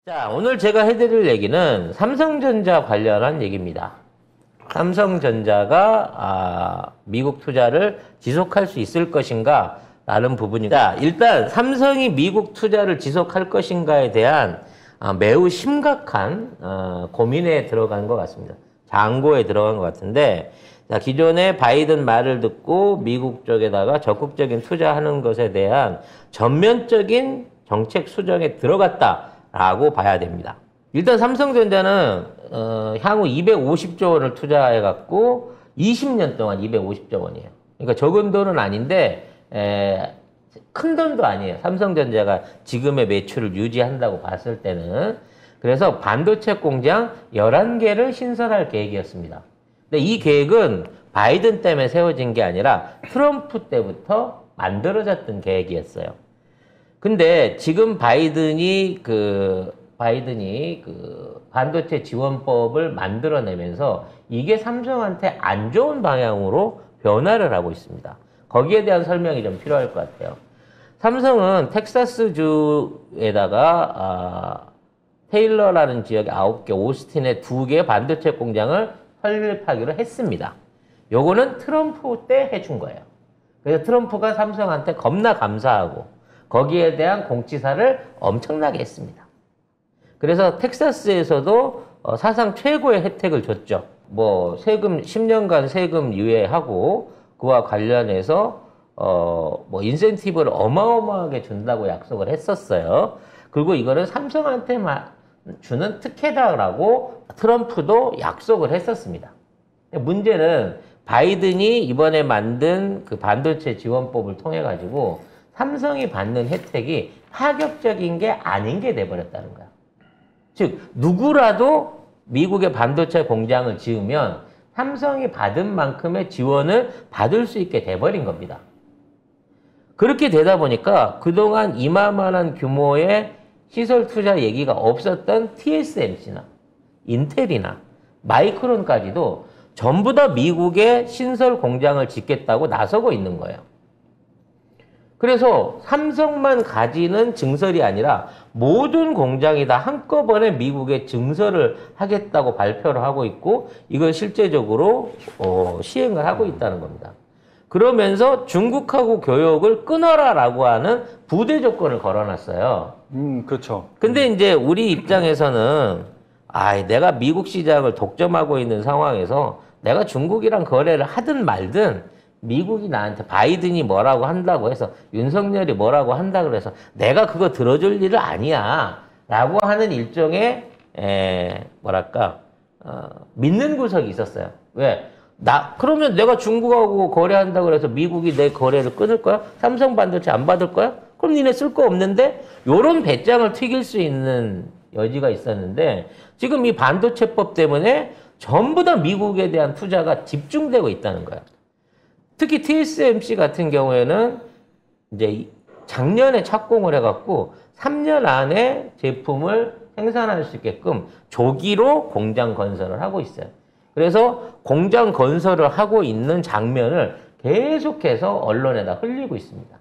자, 오늘 제가 해드릴 얘기는 삼성전자 관련한 얘기입니다. 삼성전자가 미국 투자를 지속할 수 있을 것인가 라는 부분입니다. 자, 일단 삼성이 미국 투자를 지속할 것인가에 대한 매우 심각한 고민에 들어간 것 같습니다. 장고에 들어간 것 같은데, 자, 기존에 바이든 말을 듣고 미국 쪽에다가 적극적인 투자하는 것에 대한 전면적인 정책 수정에 들어갔다라고 봐야 됩니다. 일단 삼성전자는 향후 250조 원을 투자해갖고 20년 동안 250조 원이에요. 그러니까 적은 돈은 아닌데 큰 돈도 아니에요. 삼성전자가 지금의 매출을 유지한다고 봤을 때는. 그래서 반도체 공장 11개를 신설할 계획이었습니다. 근데 이 계획은 바이든 때문에 세워진 게 아니라 트럼프 때부터 만들어졌던 계획이었어요. 근데 지금 바이든이 반도체 지원법을 만들어내면서 이게 삼성한테 안 좋은 방향으로 변화를 하고 있습니다. 거기에 대한 설명이 좀 필요할 것 같아요. 삼성은 텍사스주에다가 테일러라는 지역에 9개, 오스틴에 2개 반도체 공장을 설립하기로 했습니다. 요거는 트럼프 때 해준 거예요. 그래서 트럼프가 삼성한테 겁나 감사하고 거기에 대한 공지사를 엄청나게 했습니다. 그래서 텍사스에서도 사상 최고의 혜택을 줬죠. 뭐 세금 10년간 세금 유예하고 그와 관련해서 뭐 인센티브를 어마어마하게 준다고 약속을 했었어요. 그리고 이거는 삼성한테만 주는 특혜다라고 트럼프도 약속을 했었습니다. 문제는 바이든이 이번에 만든 그 반도체 지원법을 통해 가지고 삼성이 받는 혜택이 파격적인 게 아닌 게 돼버렸다는 거야. 즉 누구라도 미국의 반도체 공장을 지으면 삼성이 받은 만큼의 지원을 받을 수 있게 돼버린 겁니다. 그렇게 되다 보니까 그동안 이만한 규모의 시설 투자 얘기가 없었던 TSMC나 인텔이나 마이크론까지도 전부 다 미국에 신설 공장을 짓겠다고 나서고 있는 거예요. 그래서 삼성만 가지는 증설이 아니라 모든 공장이 다 한꺼번에 미국에 증설을 하겠다고 발표를 하고 있고 이걸 실제적으로 시행을 하고 있다는 겁니다. 그러면서 중국하고 교역을 끊어라라고 하는 부대 조건을 걸어놨어요. 그렇죠. 근데 이제 우리 입장에서는 내가 미국 시장을 독점하고 있는 상황에서 내가 중국이랑 거래를 하든 말든 미국이 나한테 바이든이 뭐라고 한다고 해서 윤석열이 뭐라고 한다고 해서 내가 그거 들어줄 일은 아니야 라고 하는 일종의 믿는 구석이 있었어요. 왜? 그러면 내가 중국하고 거래한다고 해서 미국이 내 거래를 끊을 거야? 삼성 반도체 안 받을 거야? 그럼 니네 쓸 거 없는데? 요런 배짱을 튀길 수 있는 여지가 있었는데 지금 이 반도체법 때문에 전부 다 미국에 대한 투자가 집중되고 있다는 거야. 특히 TSMC 같은 경우에는 이제 작년에 착공을 해갖고 3년 안에 제품을 생산할 수 있게끔 조기로 공장 건설을 하고 있어요. 그래서 공장 건설을 하고 있는 장면을 계속해서 언론에다 흘리고 있습니다.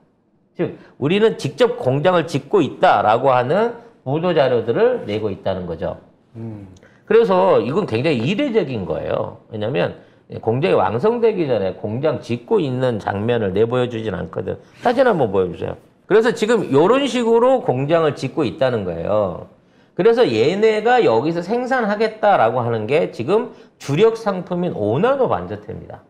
즉 우리는 직접 공장을 짓고 있다라고 하는 보도자료들을 내고 있다는 거죠. 그래서 이건 굉장히 이례적인 거예요. 왜냐하면 공장이 완성되기 전에 공장 짓고 있는 장면을 내보여주진 않거든. 사진 한번 보여주세요. 그래서 지금 이런 식으로 공장을 짓고 있다는 거예요. 그래서 얘네가 여기서 생산하겠다라고 하는 게 지금 주력 상품인 5나노 반도체입니다.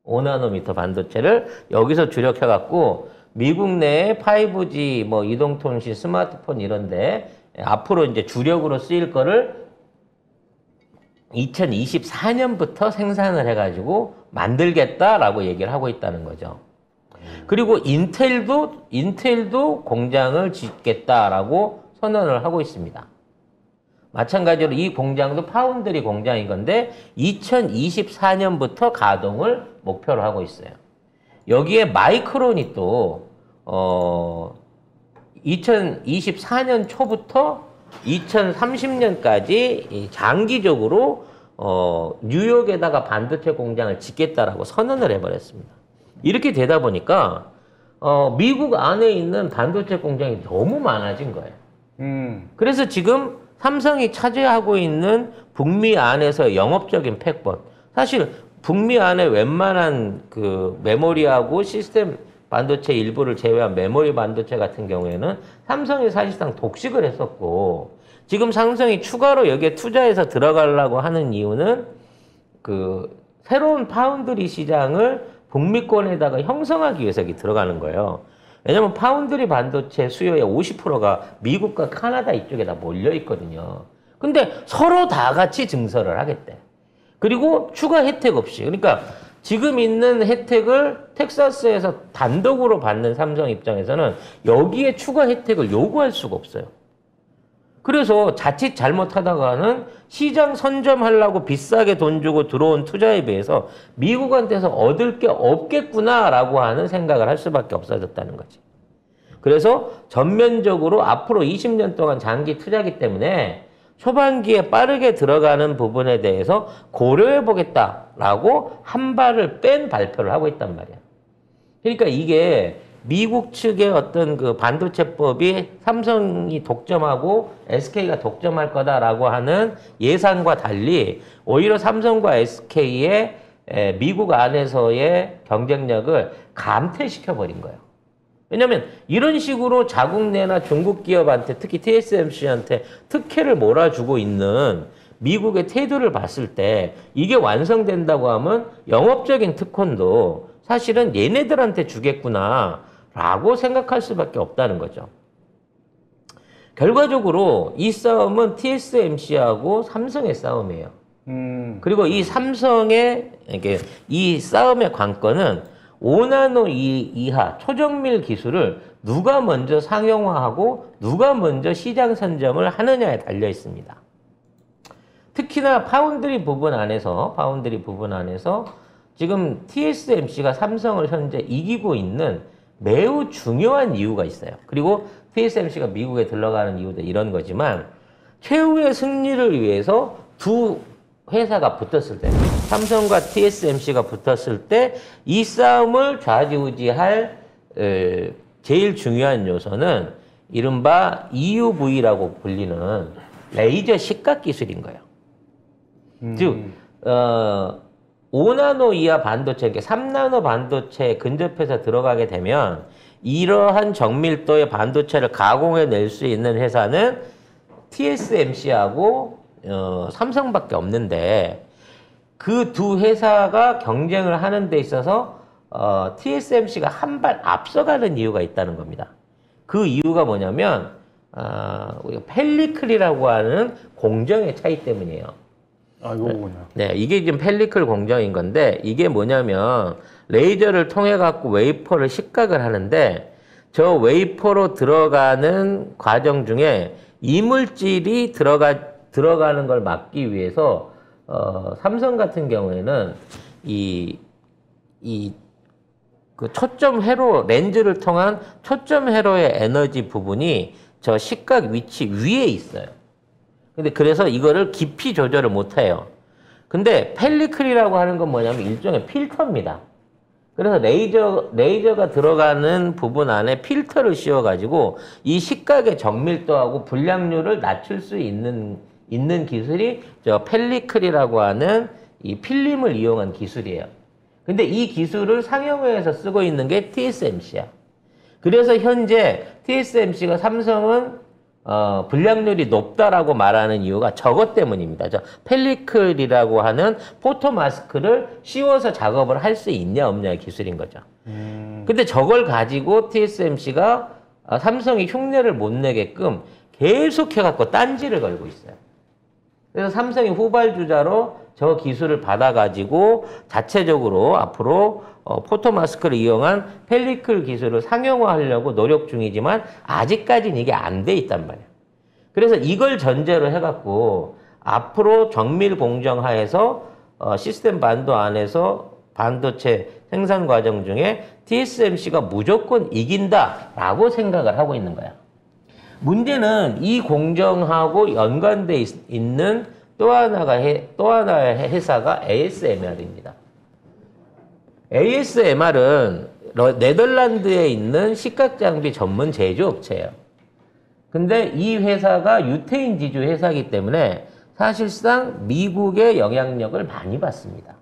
5나노미터 반도체를 여기서 주력해갖고 미국 내에 5G, 뭐 이동통신, 스마트폰 이런데 앞으로 이제 주력으로 쓰일 거를 2024년부터 생산을 해가지고 만들겠다라고 얘기를 하고 있다는 거죠. 그리고 인텔도 공장을 짓겠다라고 선언을 하고 있습니다. 마찬가지로 이 공장도 파운드리 공장인 건데 2024년부터 가동을 목표로 하고 있어요. 여기에 마이크론이 또 2024년 초부터 2030년까지 장기적으로 뉴욕에다가 반도체 공장을 짓겠다라고 선언을 해버렸습니다. 이렇게 되다 보니까 미국 안에 있는 반도체 공장이 너무 많아진 거예요. 그래서 지금 삼성이 차지하고 있는 북미 안에서 영업적인 패권. 사실 북미 안에 웬만한 그 메모리하고 시스템 반도체 일부를 제외한 메모리 반도체 같은 경우에는 삼성이 사실상 독식을 했었고, 지금 삼성이 추가로 여기에 투자해서 들어가려고 하는 이유는 그 새로운 파운드리 시장을 북미권에다가 형성하기 위해서 여기 들어가는 거예요. 왜냐면 파운드리 반도체 수요의 50%가 미국과 카나다 이쪽에 다 몰려 있거든요. 근데 서로 다 같이 증설을 하겠대. 그리고 추가 혜택 없이. 그러니까 지금 있는 혜택을 텍사스에서 단독으로 받는 삼성 입장에서는 여기에 추가 혜택을 요구할 수가 없어요. 그래서 자칫 잘못하다가는 시장 선점하려고 비싸게 돈 주고 들어온 투자에 비해서 미국한테서 얻을 게 없겠구나라고 하는 생각을 할 수밖에 없어졌다는 거지. 그래서 전면적으로 앞으로 20년 동안 장기 투자기 때문에 초반기에 빠르게 들어가는 부분에 대해서 고려해보겠다라고 한 발을 뺀 발표를 하고 있단 말이야. 그러니까 이게 미국 측의 어떤 그 반도체법이 삼성이 독점하고 SK가 독점할 거다라고 하는 예상과 달리 오히려 삼성과 SK의 미국 안에서의 경쟁력을 감퇴시켜버린 거예요. 왜냐면 이런 식으로 자국 내나 중국 기업한테 특히 TSMC한테 특혜를 몰아주고 있는 미국의 태도를 봤을 때 이게 완성된다고 하면 영업적인 특권도 사실은 얘네들한테 주겠구나 라고 생각할 수밖에 없다는 거죠. 결과적으로 이 싸움은 TSMC하고 삼성의 싸움이에요. 그리고 이 삼성의 이 싸움의 관건은 5나노 이하 초정밀 기술을 누가 먼저 상용화하고 누가 먼저 시장 선점을 하느냐에 달려 있습니다. 특히나 파운드리 부분 안에서 지금 TSMC가 삼성을 현재 이기고 있는 매우 중요한 이유가 있어요. 그리고 TSMC가 미국에 들어가는 이유도 이런 거지만 최후의 승리를 위해서 두 회사가 붙었을 때, 삼성과 TSMC가 붙었을 때 이 싸움을 좌지우지할 제일 중요한 요소는 이른바 EUV라고 불리는 레이저 식각 기술인 거예요. 즉 5나노 이하 반도체, 그러니까 3나노 반도체에 근접해서 들어가게 되면 이러한 정밀도의 반도체를 가공해낼 수 있는 회사는 TSMC하고 삼성밖에 없는데 그 두 회사가 경쟁을 하는 데 있어서 TSMC가 한 발 앞서가는 이유가 있다는 겁니다. 그 이유가 뭐냐면 우리가 펠리클이라고 하는 공정의 차이 때문이에요. 아, 이거군요. 네, 이게 지금 펠리클 공정인 건데 이게 뭐냐면 레이저를 통해 갖고 웨이퍼를 식각을 하는데 저 웨이퍼로 들어가는 과정 중에 이물질이 들어가는 걸 막기 위해서 삼성 같은 경우에는 그 초점 회로 렌즈를 통한 초점 회로의 에너지 부분이 저 식각 위치 위에 있어요. 근데 그래서 이거를 깊이 조절을 못 해요. 근데 펠리클이라고 하는 건 뭐냐면 일종의 필터입니다. 그래서 레이저가 들어가는 부분 안에 필터를 씌워가지고 이 식각의 정밀도하고 불량률을 낮출 수 있는 기술이 저 펠리클이라고 하는 이 필름을 이용한 기술이에요. 근데 이 기술을 상용화해서 쓰고 있는 게 TSMC야. 그래서 현재 TSMC가 삼성은 불량률이 높다라고 말하는 이유가 저것 때문입니다. 저 펠리클이라고 하는 포토마스크를 씌워서 작업을 할 수 있냐 없냐의 기술인 거죠. 근데 저걸 가지고 TSMC가 삼성이 흉내를 못 내게끔 계속 해갖고 딴지를 걸고 있어요. 그래서 삼성이 후발주자로 저 기술을 받아가지고 자체적으로 앞으로 포토마스크를 이용한 펠리클 기술을 상용화하려고 노력 중이지만 아직까지는 이게 안 돼 있단 말이에요. 그래서 이걸 전제로 해갖고 앞으로 정밀 공정하에서 시스템 반도 안에서 반도체 생산 과정 중에 TSMC가 무조건 이긴다라고 생각을 하고 있는 거야. 문제는 이 공정하고 연관돼 있는 또 하나의 회사가 ASMR입니다. ASMR은 네덜란드에 있는 식각 장비 전문 제조업체예요. 근데 이 회사가 유태인 지주 회사이기 때문에 사실상 미국의 영향력을 많이 받습니다.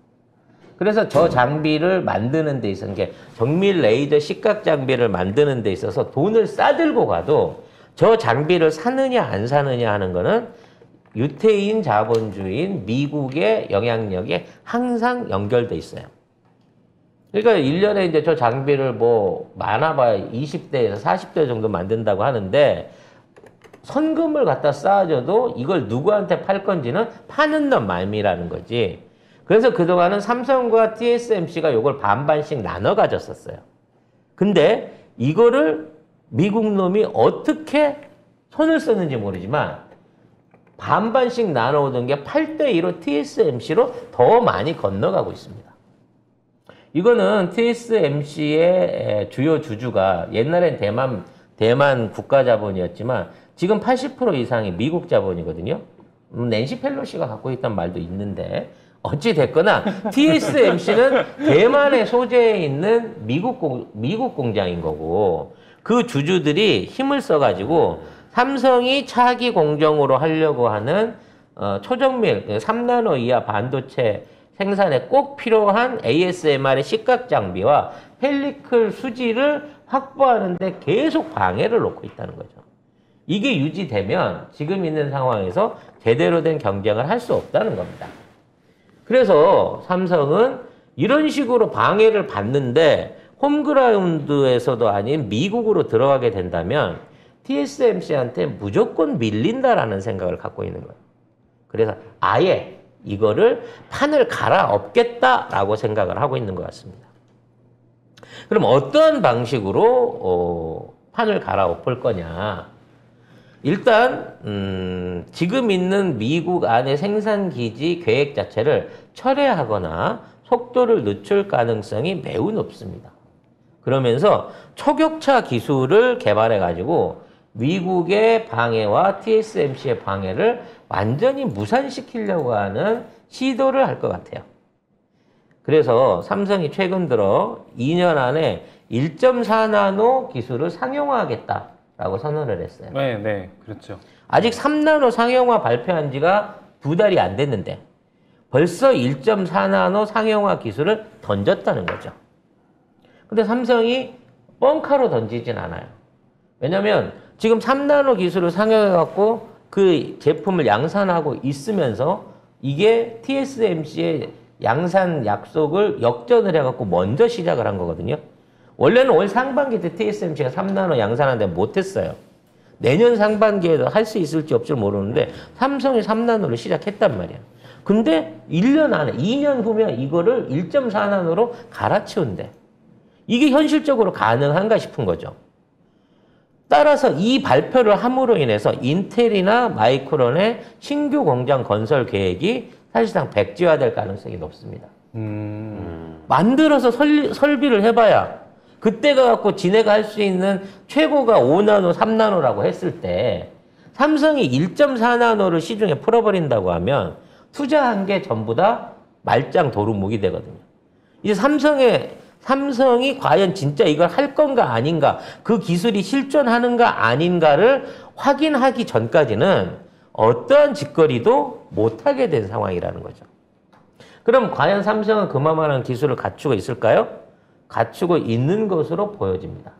그래서 저 장비를 만드는 데 있어서 정밀 레이저 식각 장비를 만드는 데 있어서 돈을 싸들고 가도 저 장비를 사느냐 안 사느냐 하는 거는 유태인 자본주의인 미국의 영향력에 항상 연결돼 있어요. 그러니까 1년에 이제 저 장비를 뭐 많아봐야 20대에서 40대 정도 만든다고 하는데 선금을 갖다 쌓아줘도 이걸 누구한테 팔 건지는 파는 놈 마음이라는 거지. 그래서 그동안은 삼성과 TSMC가 이걸 반반씩 나눠 가졌었어요. 근데 이거를 미국 놈이 어떻게 손을 썼는지 모르지만 반반씩 나눠오던 게 8대2로 TSMC로 더 많이 건너가고 있습니다. 이거는 TSMC의 주요 주주가 옛날엔 대만 국가 자본이었지만 지금 80% 이상이 미국 자본이거든요. 낸시 펠로시가 갖고 있단 말도 있는데 어찌 됐거나 TSMC는 대만에 소재에 있는 미국 공장인 거고 그 주주들이 힘을 써가지고 삼성이 차기 공정으로 하려고 하는 초정밀 3나노 이하 반도체 생산에 꼭 필요한 ASMR의 식각 장비와 펠리클 수지를 확보하는 데 계속 방해를 놓고 있다는 거죠. 이게 유지되면 지금 있는 상황에서 제대로 된 경쟁을 할 수 없다는 겁니다. 그래서 삼성은 이런 식으로 방해를 받는데 홈그라운드에서도 아닌 미국으로 들어가게 된다면 TSMC한테 무조건 밀린다라는 생각을 갖고 있는 거예요. 그래서 아예 이거를 판을 갈아엎겠다라고 생각을 하고 있는 것 같습니다. 그럼 어떤 방식으로 판을 갈아엎을 거냐? 일단 지금 있는 미국 안의 생산기지 계획 자체를 철회하거나 속도를 늦출 가능성이 매우 높습니다. 그러면서 초격차 기술을 개발해가지고 미국의 방해와 TSMC의 방해를 완전히 무산시키려고 하는 시도를 할 것 같아요. 그래서 삼성이 최근 들어 2년 안에 1.4나노 기술을 상용화하겠다라고 선언을 했어요. 네, 그렇죠. 아직 3나노 상용화 발표한 지가 2달이 안 됐는데 벌써 1.4나노 상용화 기술을 던졌다는 거죠. 근데 삼성이 뻥카로 던지진 않아요. 왜냐면 지금 3나노 기술을 상용해갖고 그 제품을 양산하고 있으면서 이게 TSMC의 양산 약속을 역전을 해갖고 먼저 시작을 한 거거든요. 원래는 올 상반기 때 TSMC가 3나노 양산하는데 못했어요. 내년 상반기에도 할 수 있을지 없을지 모르는데 삼성이 3나노를 시작했단 말이야. 근데 1년 안에 2년 후면 이거를 1.4나노로 갈아치운대. 이게 현실적으로 가능한가 싶은 거죠. 따라서 이 발표를 함으로 인해서 인텔이나 마이크론의 신규 공장 건설 계획이 사실상 백지화될 가능성이 높습니다. 만들어서 설비를 해봐야 그때가 갖고 지네가 할 수 있는 최고가 5나노, 3나노라고 했을 때 삼성이 1.4나노를 시중에 풀어버린다고 하면 투자한 게 전부 다 말짱 도루묵이 되거든요. 이제 삼성이 과연 진짜 이걸 할 건가 아닌가, 그 기술이 실존하는가 아닌가를 확인하기 전까지는 어떠한 짓거리도 못하게 된 상황이라는 거죠. 그럼 과연 삼성은 그만한 기술을 갖추고 있을까요? 갖추고 있는 것으로 보여집니다.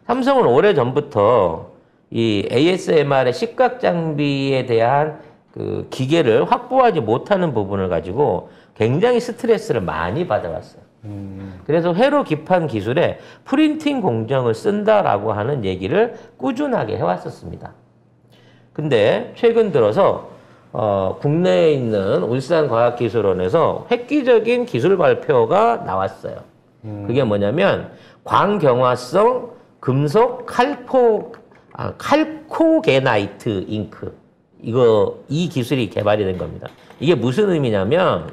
삼성은 오래전부터 이 ASMR의 식각 장비에 대한 그 기계를 확보하지 못하는 부분을 가지고 굉장히 스트레스를 많이 받아왔어요. 그래서 회로 기판 기술에 프린팅 공정을 쓴다라고 하는 얘기를 꾸준하게 해왔었습니다. 근데 최근 들어서 국내에 있는 울산과학기술원에서 획기적인 기술 발표가 나왔어요. 그게 뭐냐면 광경화성 금속 칼코게나이트 잉크, 이 기술이 개발이 된 겁니다. 이게 무슨 의미냐면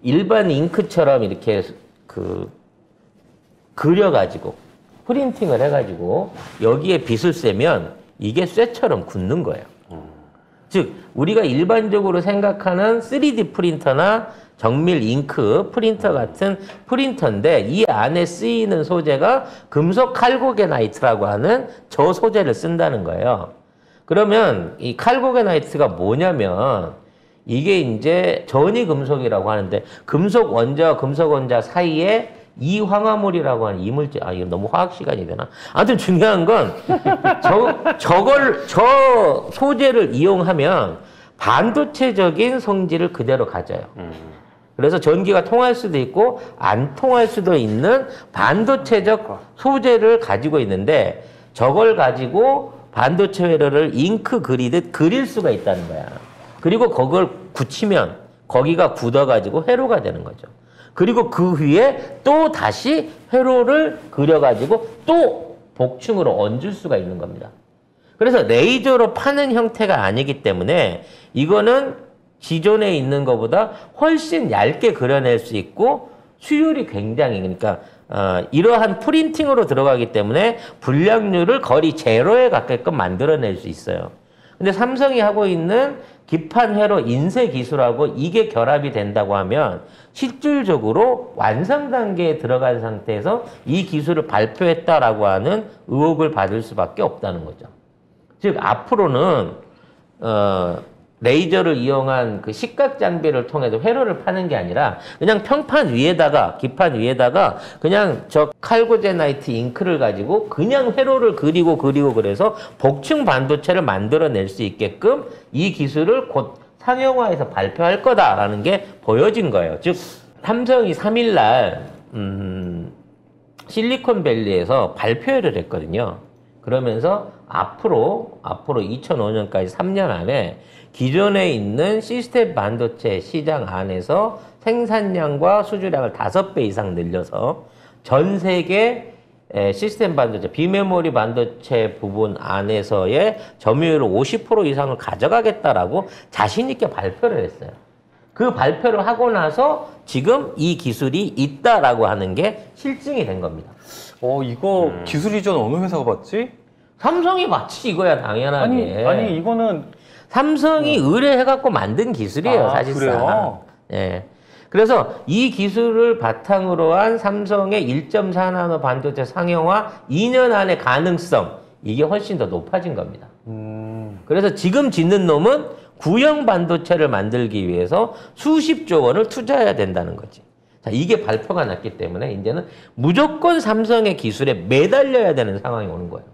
일반 잉크처럼 이렇게 그려가지고 프린팅을 해가지고 여기에 빗을 쐬면 이게 쇠처럼 굳는 거예요. 즉 우리가 일반적으로 생각하는 3D 프린터나 정밀 잉크 프린터 같은 프린터인데 이 안에 쓰이는 소재가 금속 칼고게나이트라고 하는 저 소재를 쓴다는 거예요. 그러면 이 칼고게나이트가 뭐냐면 이게 이제 전이금속이라고 하는데 금속 원자와 금속 원자 사이에 이황화물이라고 하는 이물질, 이거 너무 화학 시간이 되나? 아무튼 중요한 건 저 소재를 이용하면 반도체적인 성질을 그대로 가져요. 그래서 전기가 통할 수도 있고 안 통할 수도 있는 반도체적 소재를 가지고 있는데 저걸 가지고 반도체 회로를 잉크 그리듯 그릴 수가 있다는 거야. 그리고 그걸 굳히면 거기가 굳어가지고 회로가 되는 거죠. 그리고 그 위에 또 다시 회로를 그려가지고 또 복층으로 얹을 수가 있는 겁니다. 그래서 레이저로 파는 형태가 아니기 때문에 이거는 기존에 있는 것보다 훨씬 얇게 그려낼 수 있고 수율이 굉장히 그러니까 이러한 프린팅으로 들어가기 때문에 불량률을 거의 제로에 가깝게 만들어낼 수 있어요. 근데 삼성이 하고 있는 기판 회로 인쇄 기술하고 이게 결합이 된다고 하면 실질적으로 완성 단계에 들어간 상태에서 이 기술을 발표했다라고 하는 의혹을 받을 수밖에 없다는 거죠. 즉 앞으로는 레이저를 이용한 그 식각 장비를 통해서 회로를 파는 게 아니라 그냥 평판 위에다가 기판 위에다가 그냥 저 칼고제나이트 잉크를 가지고 그냥 회로를 그리고 그래서 복층 반도체를 만들어낼 수 있게끔 이 기술을 곧 상용화해서 발표할 거다라는 게 보여진 거예요. 즉 삼성이 3일 날 실리콘밸리에서 발표회를 했거든요. 그러면서 앞으로 2005년까지 3년 안에 기존에 있는 시스템 반도체 시장 안에서 생산량과 수주량을 5배 이상 늘려서 전 세계 시스템 반도체, 비메모리 반도체 부분 안에서의 점유율을 50% 이상을 가져가겠다라고 자신 있게 발표를 했어요. 그 발표를 하고 나서 지금 이 기술이 있다라고 하는 게 실증이 된 겁니다. 이거 기술 이전 어느 회사가 받지? 삼성이 받지 이거야 당연하게. 아니 이거는 삼성이 의뢰해갖고 만든 기술이에요, 사실상. 그래요? 예. 그래서 이 기술을 바탕으로 한 삼성의 1.4나노 반도체 상용화 2년 안의 가능성, 이게 훨씬 더 높아진 겁니다. 그래서 지금 짓는 놈은 구형 반도체를 만들기 위해서 수십조 원을 투자해야 된다는 거지. 자, 이게 발표가 났기 때문에 이제는 무조건 삼성의 기술에 매달려야 되는 상황이 오는 거예요.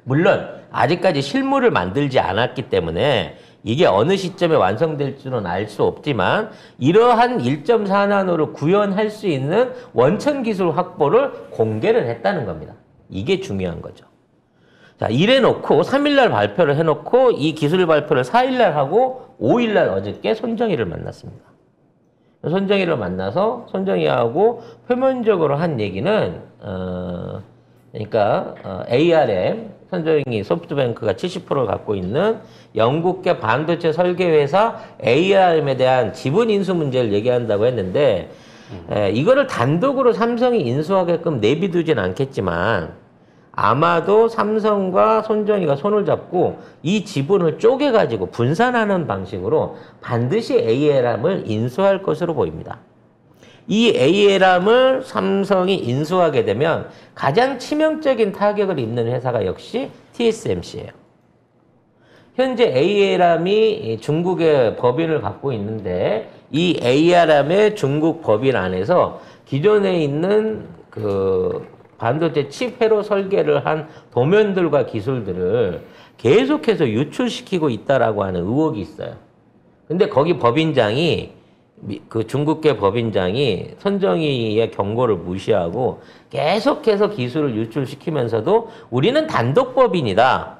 물론 아직까지 실물을 만들지 않았기 때문에 이게 어느 시점에 완성될 줄은 알 수 없지만 이러한 1.4나노를 구현할 수 있는 원천 기술 확보를 공개를 했다는 겁니다. 이게 중요한 거죠. 자, 이래놓고 3일날 발표를 해놓고 이 기술 발표를 4일날 하고 5일날 어저께 손정희를 만났습니다. 손정희를 만나서 손정희하고 표면적으로 한 얘기는 그러니까 ARM, 손정희 소프트뱅크가 70%를 갖고 있는 영국계 반도체 설계회사 ARM에 대한 지분 인수 문제를 얘기한다고 했는데 이거를 단독으로 삼성이 인수하게끔 내비두진 않겠지만 아마도 삼성과 손정희가 손을 잡고 이 지분을 쪼개가지고 분산하는 방식으로 반드시 ARM을 인수할 것으로 보입니다. 이 ARM을 삼성이 인수하게 되면 가장 치명적인 타격을 입는 회사가 역시 TSMC예요. 현재 ARM이 중국의 법인을 갖고 있는데 이 ARM의 중국 법인 안에서 기존에 있는 그 반도체 칩 회로 설계를 한 도면들과 기술들을 계속해서 유출시키고 있다라고 하는 의혹이 있어요. 근데 거기 법인장이 그 중국계 법인장이 손정희의 경고를 무시하고 계속해서 기술을 유출시키면서도 우리는 단독 법인이다.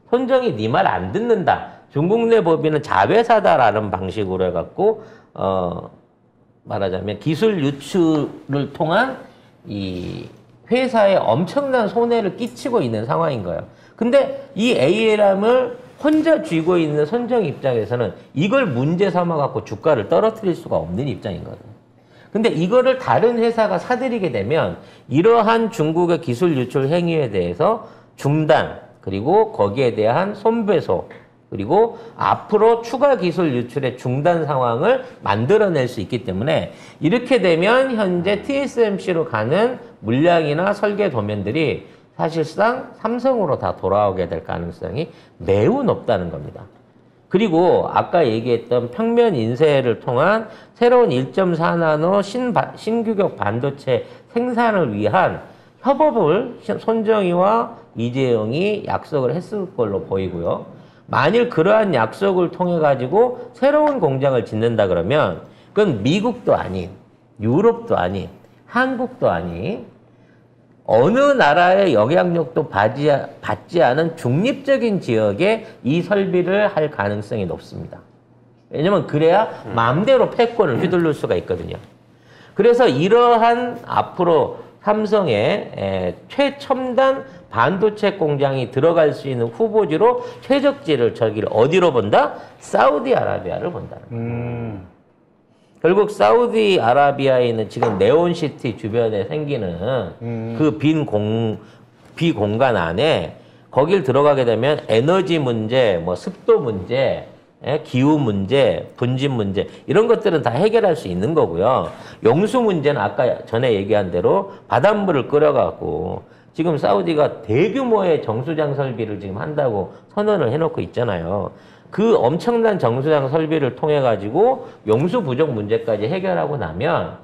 손정희 네 말 안 듣는다. 중국 내 법인은 자회사다라는 방식으로 해갖고 말하자면 기술 유출을 통한 이 회사에 엄청난 손해를 끼치고 있는 상황인 거예요. 근데 이 ARM을 혼자 쥐고 있는 손정희 입장에서는 이걸 문제 삼아갖고 주가를 떨어뜨릴 수가 없는 입장인 거예요. 근데 이거를 다른 회사가 사들이게 되면 이러한 중국의 기술 유출 행위에 대해서 중단, 그리고 거기에 대한 손배소, 그리고 앞으로 추가 기술 유출의 중단 상황을 만들어낼 수 있기 때문에 이렇게 되면 현재 TSMC로 가는 물량이나 설계 도면들이 사실상 삼성으로 다 돌아오게 될 가능성이 매우 높다는 겁니다. 그리고 아까 얘기했던 평면 인쇄를 통한 새로운 1.4나노 신규격 반도체 생산을 위한 협업을 손정희와 이재용이 약속을 했을 걸로 보이고요. 만일 그러한 약속을 통해 가지고 새로운 공장을 짓는다 그러면 그건 미국도 아닌, 유럽도 아닌, 한국도 아닌 어느 나라의 영향력도 받지 않은 중립적인 지역에 이 설비를 할 가능성이 높습니다. 왜냐면 그래야 마음대로 패권을 휘둘릴 수가 있거든요. 그래서 이러한 앞으로 삼성의 최첨단 반도체 공장이 들어갈 수 있는 후보지로 최적지를 저기를 어디로 본다? 사우디아라비아를 본다는 거예요. 결국 사우디아라비아에 있는 지금 네온시티 주변에 생기는 그 비공간 안에 거길 들어가게 되면 에너지 문제, 뭐 습도 문제, 기후 문제, 분진 문제 이런 것들은 다 해결할 수 있는 거고요. 용수 문제는 아까 전에 얘기한 대로 바닷물을 끓여갖고 지금 사우디가 대규모의 정수장 설비를 지금 한다고 선언을 해놓고 있잖아요. 그 엄청난 정수장 설비를 통해 가지고 용수 부족 문제까지 해결하고 나면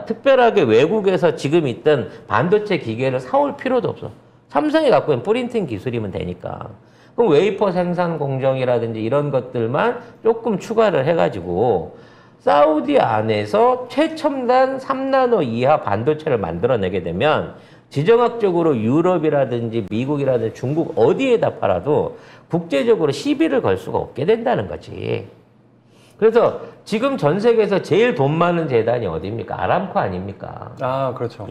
특별하게 외국에서 지금 있던 반도체 기계를 사올 필요도 없어. 삼성이 갖고 있는 프린팅 기술이면 되니까. 그럼 웨이퍼 생산 공정이라든지 이런 것들만 조금 추가를 해가지고 사우디 안에서 최첨단 3나노 이하 반도체를 만들어내게 되면 지정학적으로 유럽이라든지 미국이라든지 중국 어디에다 팔아도 국제적으로 시비를 걸 수가 없게 된다는 거지. 그래서 지금 전 세계에서 제일 돈 많은 재단이 어디입니까? 아람코 아닙니까? 아, 그렇죠.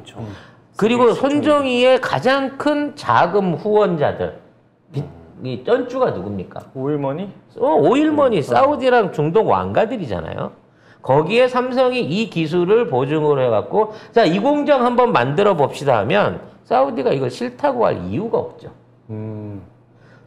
그리고 손정희의 가장 큰 자금 후원자들, 이 쩐주가 누굽니까? 오일머니? 오일머니, 사우디랑 중동 왕가들이잖아요. 거기에 삼성이 이 기술을 보증으로 해갖고, 자, 이 공장 한번 만들어 봅시다 하면, 사우디가 이걸 싫다고 할 이유가 없죠.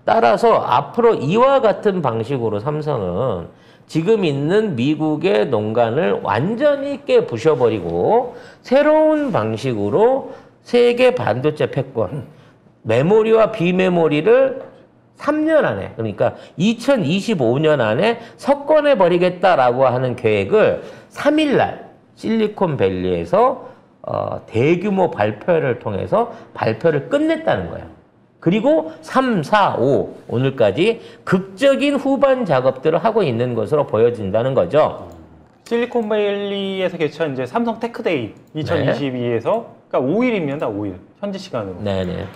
따라서 앞으로 이와 같은 방식으로 삼성은 지금 있는 미국의 농간을 완전히 깨부셔버리고 새로운 방식으로 세계 반도체 패권, 메모리와 비메모리를 3년 안에, 그러니까 2025년 안에 석권해버리겠다라고 하는 계획을 3일날 실리콘밸리에서 대규모 발표를 통해서 발표를 끝냈다는 거예요. 그리고 3, 4, 5 오늘까지 극적인 후반 작업들을 하고 있는 것으로 보여진다는 거죠. 실리콘밸리에서 개최한 이제 삼성 테크데이 2022에서 그러니까 5일입니다. 5일 현지 시간으로. 네네.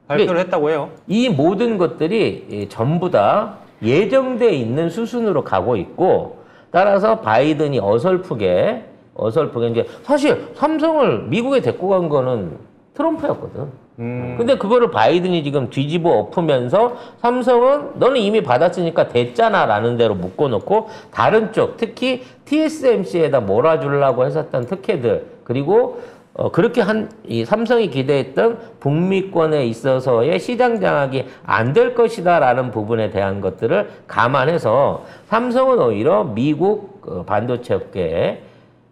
발표를 했다고 해요. 이 모든 것들이 전부 다 예정돼 있는 수순으로 가고 있고 따라서 바이든이 어설프게 이제 사실 삼성을 미국에 데리고 간 거는 트럼프였거든. 근데 그거를 바이든이 지금 뒤집어 엎으면서 삼성은 너는 이미 받았으니까 됐잖아 라는 대로 묶어놓고 다른 쪽 특히 TSMC에다 몰아주려고 했었던 특혜들 그리고 그렇게 이 삼성이 기대했던 북미권에 있어서의 시장 장악이 안 될 것이다 라는 부분에 대한 것들을 감안해서 삼성은 오히려 미국 반도체 업계에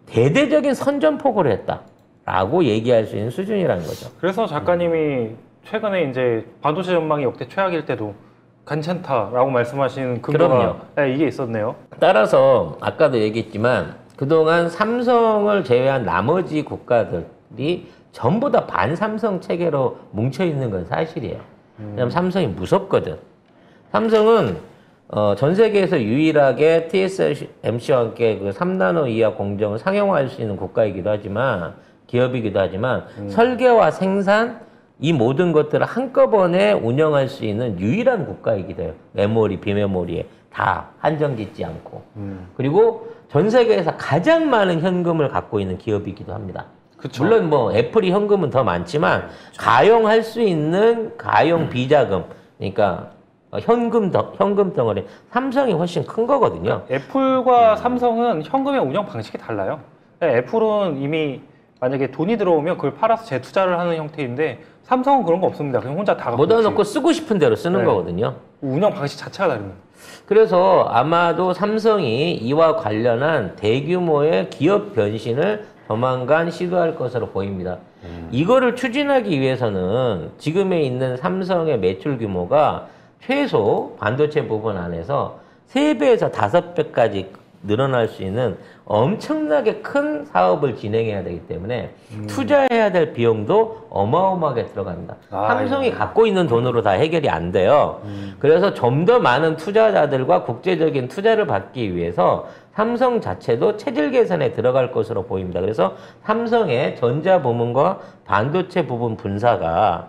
대대적인 선전포고를 했다라고 얘기할 수 있는 수준이라는 거죠. 그래서 작가님이 최근에 이제 반도체 전망이 역대 최악일 때도 괜찮다라고 말씀하신 근거가 네, 이게 있었네요. 따라서 아까도 얘기했지만 그동안 삼성을 제외한 나머지 국가들이 전부 다 반삼성 체계로 뭉쳐있는 건 사실이에요. 왜냐하면 삼성이 무섭거든. 삼성은 전 세계에서 유일하게 TSMC와 함께 그 3나노 이하 공정을 상용화할 수 있는 국가이기도 하지만 기업이기도 하지만 설계와 생산 이 모든 것들을 한꺼번에 운영할 수 있는 유일한 국가이기도 해요. 메모리, 비메모리에 다 한정 짓지 않고. 그리고 전 세계에서 가장 많은 현금을 갖고 있는 기업이기도 합니다. 그쵸. 물론 뭐 애플이 현금은 더 많지만 가용할 수 있는 가용 비자금, 그러니까 현금 덩어리 삼성이 훨씬 큰 거거든요. 애플과 삼성은 현금의 운영 방식이 달라요. 애플은 이미 만약에 돈이 들어오면 그걸 팔아서 재투자를 하는 형태인데 삼성은 그런 거 없습니다. 그냥 혼자 다 갖고 모아 있지. 놓고 쓰고 싶은 대로 쓰는 네. 거거든요. 운영 방식 자체가 다릅니다. 그래서 아마도 삼성이 이와 관련한 대규모의 기업 변신을 조만간 시도할 것으로 보입니다. 이거를 추진하기 위해서는 지금에 있는 삼성의 매출 규모가 최소 반도체 부분 안에서 3배에서 5배까지 늘어날 수 있는 엄청나게 큰 사업을 진행해야 되기 때문에 투자해야 될 비용도 어마어마하게 들어갑니다. 삼성이 갖고 있는 돈으로 다 해결이 안 돼요. 그래서 좀 더 많은 투자자들과 국제적인 투자를 받기 위해서 삼성 자체도 체질 개선에 들어갈 것으로 보입니다. 그래서 삼성의 전자 부문과 반도체 부분 분사가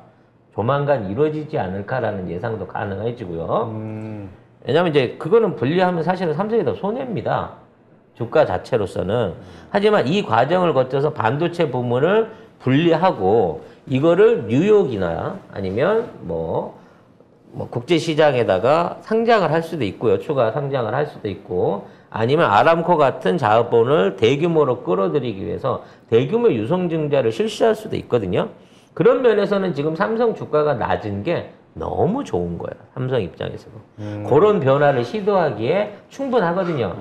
조만간 이루어지지 않을까라는 예상도 가능해지고요. 왜냐면 이제 그거는 분리하면 사실은 삼성이 더 손해입니다. 주가 자체로서는. 하지만 이 과정을 거쳐서 반도체 부문을 분리하고 이거를 뉴욕이나 아니면 뭐 국제시장에다가 상장을 할 수도 있고요. 추가 상장을 할 수도 있고 아니면 아람코 같은 자본을 대규모로 끌어들이기 위해서 대규모 유성증자를 실시할 수도 있거든요. 그런 면에서는 지금 삼성 주가가 낮은 게 너무 좋은 거예요. 삼성 입장에서도. 그런 변화를 시도하기에 충분하거든요.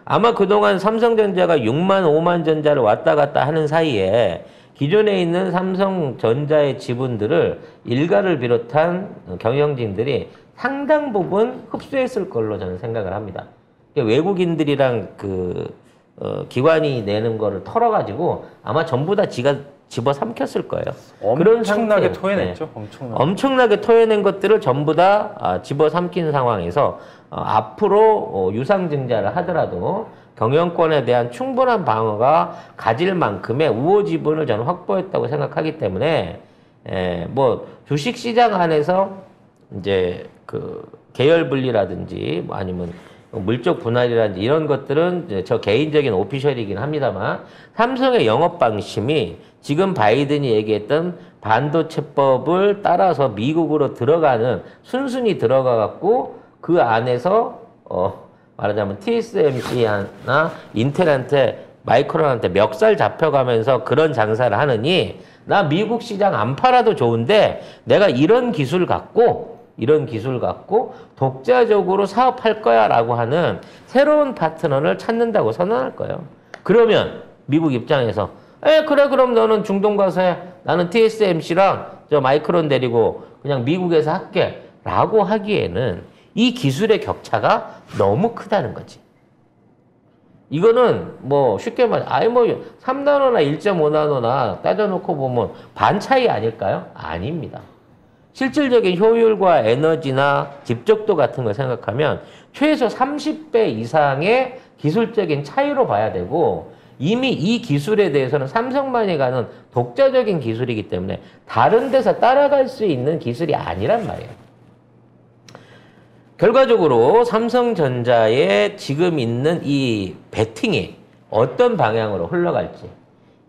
아마 그동안 삼성전자가 6만, 5만 전자를 왔다 갔다 하는 사이에 기존에 있는 삼성전자의 지분들을 일가를 비롯한 경영진들이 상당 부분 흡수했을 걸로 저는 생각을 합니다. 외국인들이랑 기관이 내는 거를 털어가지고 아마 전부 다 지가 집어삼켰을 거예요. 엄청나게 토해냈죠. 네. 엄청나게 토해낸 것들을 전부 다 집어삼킨 상황에서 앞으로 유상증자를 하더라도 경영권에 대한 충분한 방어가 가질 만큼의 우호 지분을 저는 확보했다고 생각하기 때문에 뭐 주식시장 안에서 이제 계열 분리라든지 뭐 아니면 물적 분할이라든지 이런 것들은 이제 저 개인적인 오피셜이긴 합니다만 삼성의 영업 방침이 지금 바이든이 얘기했던 반도체법을 따라서 미국으로 들어가는 순순히 들어가 갖고 그 안에서 말하자면 TSMC나 인텔한테 마이크론한테 멱살 잡혀가면서 그런 장사를 하느니 나 미국 시장 안 팔아도 좋은데 내가 이런 기술 갖고 독자적으로 사업할 거야 라고 하는 새로운 파트너를 찾는다고 선언할 거예요. 그러면 미국 입장에서 그래 그럼 너는 중동 가서 해. 나는 TSMC랑 저 마이크론 데리고 그냥 미국에서 할게 라고 하기에는 이 기술의 격차가 너무 크다는 거지. 이거는 뭐 쉽게 말해 3나노나 1.5나노나 따져놓고 보면 반 차이 아닐까요? 아닙니다. 실질적인 효율과 에너지나 집적도 같은 걸 생각하면 최소 30배 이상의 기술적인 차이로 봐야 되고 이미 이 기술에 대해서는 삼성만이 가는 독자적인 기술이기 때문에 다른 데서 따라갈 수 있는 기술이 아니란 말이에요. 결과적으로 삼성전자의 지금 있는 이 배팅이 어떤 방향으로 흘러갈지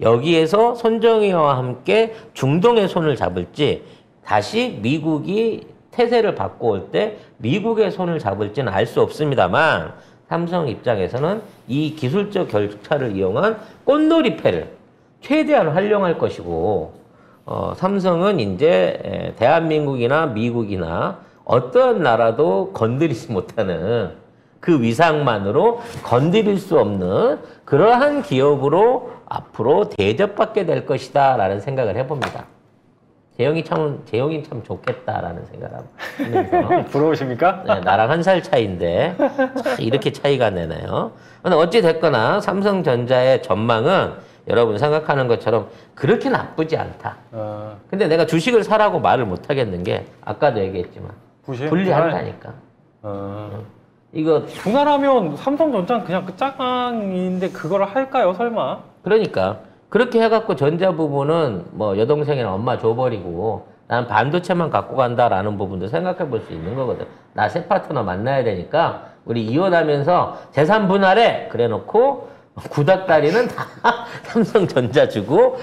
여기에서 손정희와 함께 중동의 손을 잡을지 다시 미국이 태세를 바꿔올 때 미국의 손을 잡을지는 알 수 없습니다만 삼성 입장에서는 이 기술적 격차를 이용한 꽃놀이패를 최대한 활용할 것이고 삼성은 이제 대한민국이나 미국이나 어떤 나라도 건드리지 못하는 그 위상만으로 건드릴 수 없는 그러한 기업으로 앞으로 대접받게 될 것이다 라는 생각을 해봅니다. 재영이 참 좋겠다라는 생각을 하면서. 부러우십니까? 네, 나랑 1살 차이인데 이렇게 차이가 나네요. 근데 어찌 됐거나 삼성전자의 전망은 여러분 생각하는 것처럼 그렇게 나쁘지 않다. 근데 내가 주식을 사라고 말을 못 하겠는 게 아까도 얘기했지만 분리한다니까. 이거 분할하면 삼성전자는 그냥 짱인데 그걸 할까요, 설마? 그러니까 그렇게 해갖고 전자 부분은 뭐 여동생이나 엄마 줘버리고 난 반도체만 갖고 간다라는 부분도 생각해 볼 수 있는 거거든. 나 새 파트너 만나야 되니까 우리 이혼하면서 재산 분할해 그래 놓고 구닥다리는 다 삼성전자 주고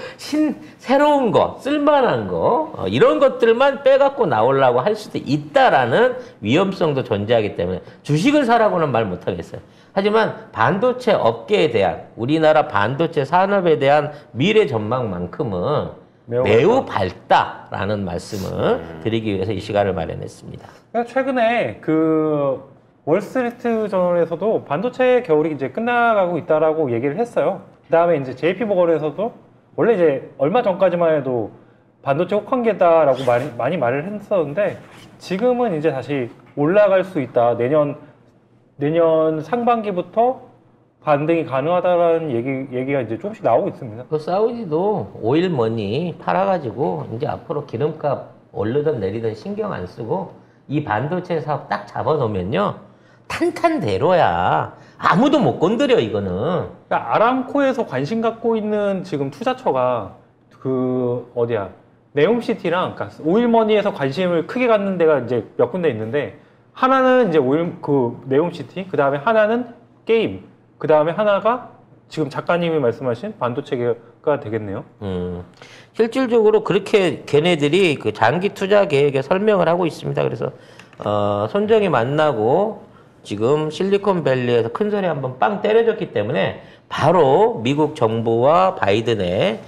새로운 거 쓸만한 거 이런 것들만 빼갖고 나오려고 할 수도 있다라는 위험성도 존재하기 때문에 주식을 사라고는 말 못하겠어요. 하지만 반도체 업계에 대한 우리나라 반도체 산업에 대한 미래 전망만큼은 매우 밝다라는 말씀을 드리기 위해서 이 시간을 마련했습니다. 최근에 그 월스트리트 저널에서도 반도체 겨울이 이제 끝나가고 있다라고 얘기를 했어요. 그다음에 이제 JP 모건에서도 원래 이제 얼마 전까지만 해도 반도체 혹한계다라고 많이 말을 했었는데 지금은 이제 다시 올라갈 수 있다. 내년 상반기부터 반등이 가능하다라는 얘기가 이제 조금씩 나오고 있습니다. 그 사우디도 오일머니 팔아가지고 이제 앞으로 기름값 오르든 내리든 신경 안 쓰고 이 반도체 사업 딱 잡아놓으면요 탄탄대로야. 아무도 못 건드려 이거는. 그러니까 아람코에서 관심 갖고 있는 지금 투자처가 그 어디야 네옴시티랑 그러니까 오일머니에서 관심을 크게 갖는 데가 이제 몇 군데 있는데 하나는 이제 네옴시티, 그 다음에 하나는 게임, 그 다음에 하나가 지금 작가님이 말씀하신 반도체가 되겠네요. 실질적으로 그렇게 걔네들이 그 장기 투자 계획에 설명을 하고 있습니다. 그래서 손정이 만나고 지금 실리콘밸리에서 큰 소리 한번 빵 때려줬기 때문에 바로 미국 정부와 바이든의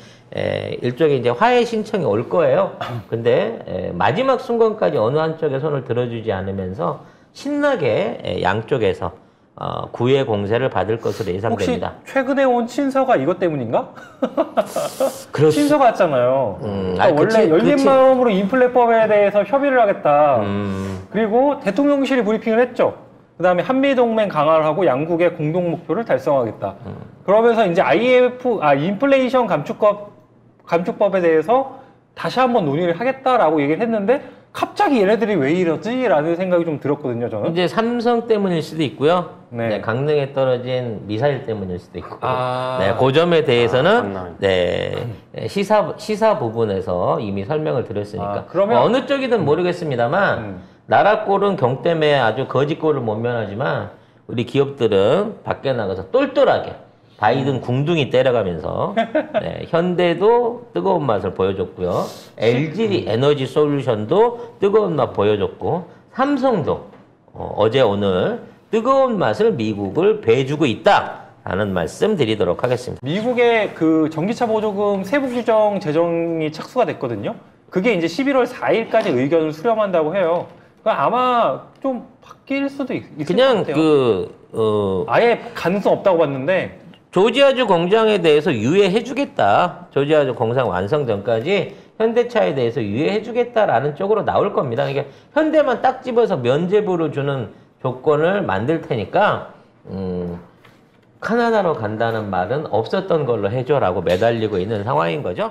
일종의 이제 화해 신청이 올 거예요. 근데 마지막 순간까지 어느 한쪽에 손을 들어주지 않으면서 신나게 양쪽에서 구애 공세를 받을 것으로 예상됩니다. 혹시 최근에 온 친서가 이것 때문인가? 그렇지. 친서가 왔잖아요. 그러니까 원래 그치, 열린 그치. 마음으로 인플레법에 대해서 협의를 하겠다. 그리고 대통령실이 브리핑을 했죠. 그 다음에 한미동맹 강화를 하고 양국의 공동 목표를 달성하겠다. 그러면서 이제 인플레이션 감축법에 대해서 다시 한번 논의를 하겠다라고 얘기를 했는데 갑자기 얘네들이 왜 이러지? 라는 생각이 좀 들었거든요, 저는. 이제 삼성 때문일 수도 있고요. 네. 네, 강릉에 떨어진 미사일 때문일 수도 있고. 아. 네, 그 점에 대해서는 시사 부분에서 이미 설명을 드렸으니까. 그러면 어느 쪽이든 모르겠습니다만 나라 꼴은 경 때문에 아주 거지 꼴을 못 면하지만 우리 기업들은 밖에 나가서 똘똘하게 바이든 궁둥이 때려가면서 현대도 뜨거운 맛을 보여줬고요. LG 에너지 솔루션도 뜨거운 맛 보여줬고 삼성도 어제 오늘 뜨거운 맛을 미국을 배주고 있다라는 말씀 드리도록 하겠습니다. 미국의 그 전기차 보조금 세부 규정 제정이 착수가 됐거든요. 그게 이제 11월 4일까지 의견을 수렴한다고 해요. 그러니까 아마 좀 바뀔 수도 있을 것 그냥 같아요. 아예 가능성 없다고 봤는데 조지아주 공장에 대해서 유예해주겠다. 조지아주 공장 완성 전까지 현대차에 대해서 유예해주겠다라는 쪽으로 나올 겁니다. 그러니까 현대만 딱 집어서 면제부를 주는 조건을 만들 테니까 카나다로 간다는 말은 없었던 걸로 해줘라고 매달리고 있는 상황인 거죠.